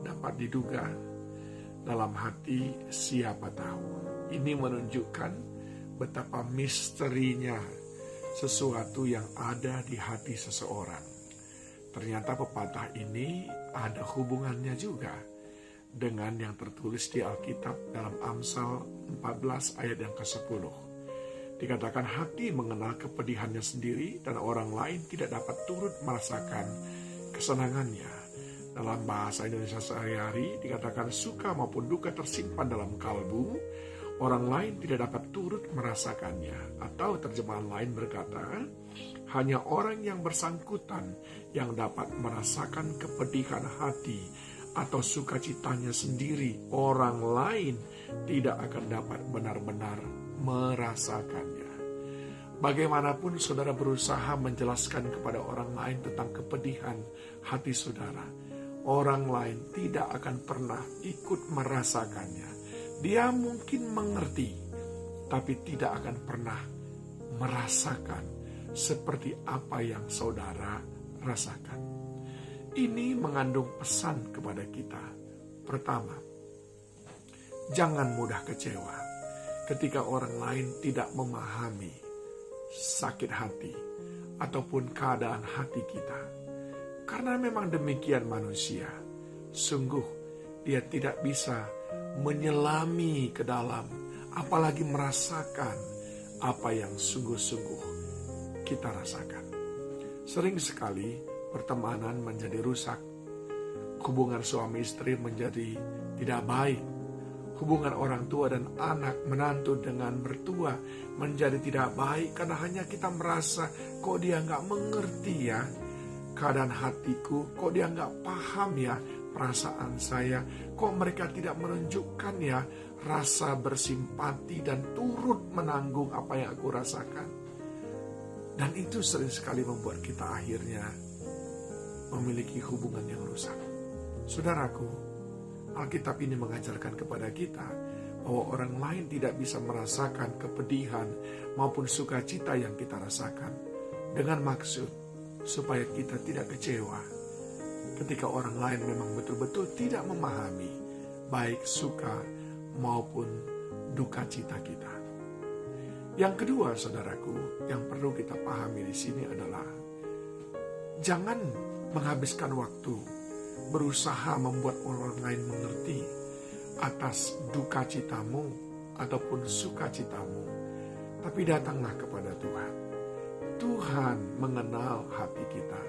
dapat diduga, dalam hati siapa tahu. Ini menunjukkan betapa misterinya sesuatu yang ada di hati seseorang. Ternyata pepatah ini ada hubungannya juga dengan yang tertulis di Alkitab dalam Amsal 14 ayat yang ke-10. Dikatakan hati mengenal kepedihannya sendiri dan orang lain tidak dapat turut merasakan kesenangannya. Dalam bahasa Indonesia sehari-hari dikatakan suka maupun duka tersimpan dalam kalbu, orang lain tidak dapat turut merasakannya. Atau terjemahan lain berkata, hanya orang yang bersangkutan yang dapat merasakan kepedihan hati atau sukacitanya sendiri. Orang lain tidak akan dapat benar-benar merasakannya. Bagaimanapun saudara berusaha menjelaskan kepada orang lain tentang kepedihan hati saudara, orang lain tidak akan pernah ikut merasakannya. Dia mungkin mengerti, tapi tidak akan pernah merasakan seperti apa yang saudara rasakan. Ini mengandung pesan kepada kita. Pertama, jangan mudah kecewa ketika orang lain tidak memahami sakit hati ataupun keadaan hati kita. Karena memang demikian manusia, sungguh dia tidak bisa menyelami ke dalam, apalagi merasakan apa yang sungguh-sungguh kita rasakan. Sering sekali pertemanan menjadi rusak, hubungan suami istri menjadi tidak baik, hubungan orang tua dan anak, menantu dengan mertua menjadi tidak baik karena hanya kita merasa kok dia nggak mengerti ya keadaan hatiku, kok dia nggak paham ya perasaan saya, kok mereka tidak menunjukkan ya rasa bersimpati dan turut menanggung apa yang aku rasakan. Dan itu sering sekali membuat kita akhirnya memiliki hubungan yang rusak. Saudaraku, Alkitab ini mengajarkan kepada kita bahwa orang lain tidak bisa merasakan kepedihan maupun sukacita yang kita rasakan, dengan maksud supaya kita tidak kecewa ketika orang lain memang betul-betul tidak memahami baik suka maupun duka cita kita. Yang kedua, saudaraku, yang perlu kita pahami di sini adalah jangan menghabiskan waktu berusaha membuat orang lain mengerti atas duka citamu ataupun sukacitamu, tapi datanglah kepada Tuhan. Tuhan mengenal hati kita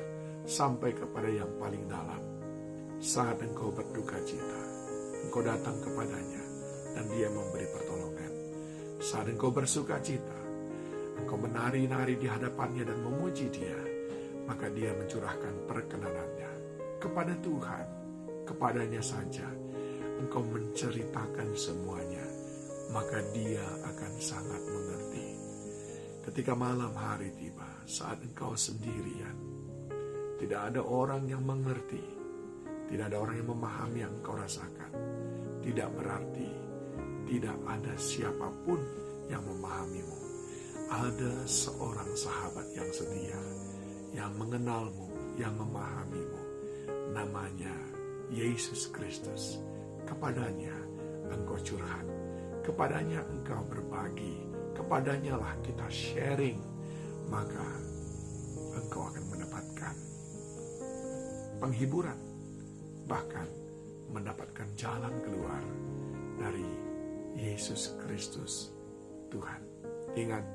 sampai kepada yang paling dalam. Saat engkau berduka cita, engkau datang kepadanya dan dia memberi pertolongan. Saat engkau bersuka cita, engkau menari-nari di hadapannya dan memuji dia, maka dia mencurahkan perkenanannya kepada Tuhan. Kepadanya saja engkau menceritakan semuanya, maka dia akan sangat mengerti. Ketika malam hari tiba, saat engkau sendirian, tidak ada orang yang mengerti, tidak ada orang yang memahami yang engkau rasakan, tidak berarti tidak ada siapapun yang memahamimu. Ada seorang sahabat yang setia, yang mengenalmu, yang memahamimu. Namanya Yesus Kristus. Kepadanya engkau curhat, kepadanya engkau berbagi, kepadanya lah kita sharing, maka engkau akan mendapatkan penghiburan, bahkan mendapatkan jalan keluar dari Yesus Kristus Tuhan. Ingat,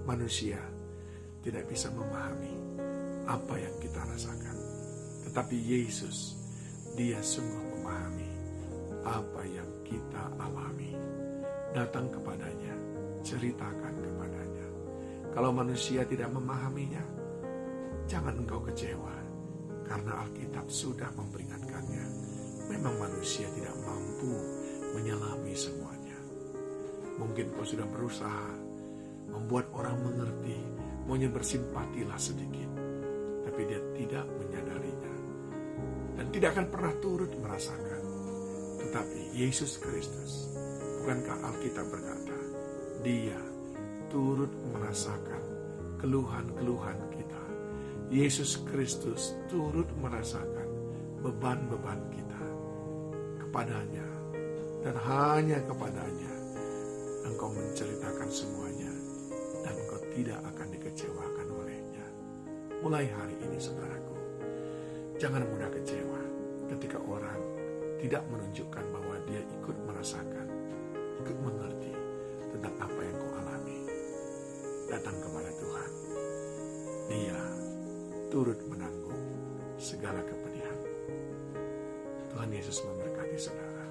manusia tidak bisa memahami apa yang kita rasakan, tetapi Yesus, dia sungguh memahami apa yang kita alami. Datang kepadanya, ceritakan kepadanya. Kalau manusia tidak memahaminya, jangan engkau kecewa, karena Alkitab sudah memperingatkannya. Memang manusia tidak mampu menyelami semuanya. Mungkin kau sudah berusaha membuat orang mengerti, maunya bersimpatilah sedikit, tapi dia tidak menyadarinya dan tidak akan pernah turut merasakan. Tetapi Yesus Kristus, bukankah Alkitab berkata, dia turut merasakan keluhan-keluhan kita. Yesus Kristus turut merasakan beban-beban kita. kepadanya dan hanya kepadanya engkau menceritakan semuanya, dan engkau tidak akan dikecewakan olehnya. Mulai hari ini saudaraku, jangan mudah kecewa ketika orang tidak menunjukkan bahwa dia ikut merasakan, ikut mengerti tentang apa yang kau alami. Datang kepada Tuhan. Dia turut menanggung segala kepedihan. Tuhan Yesus memberkati saudara.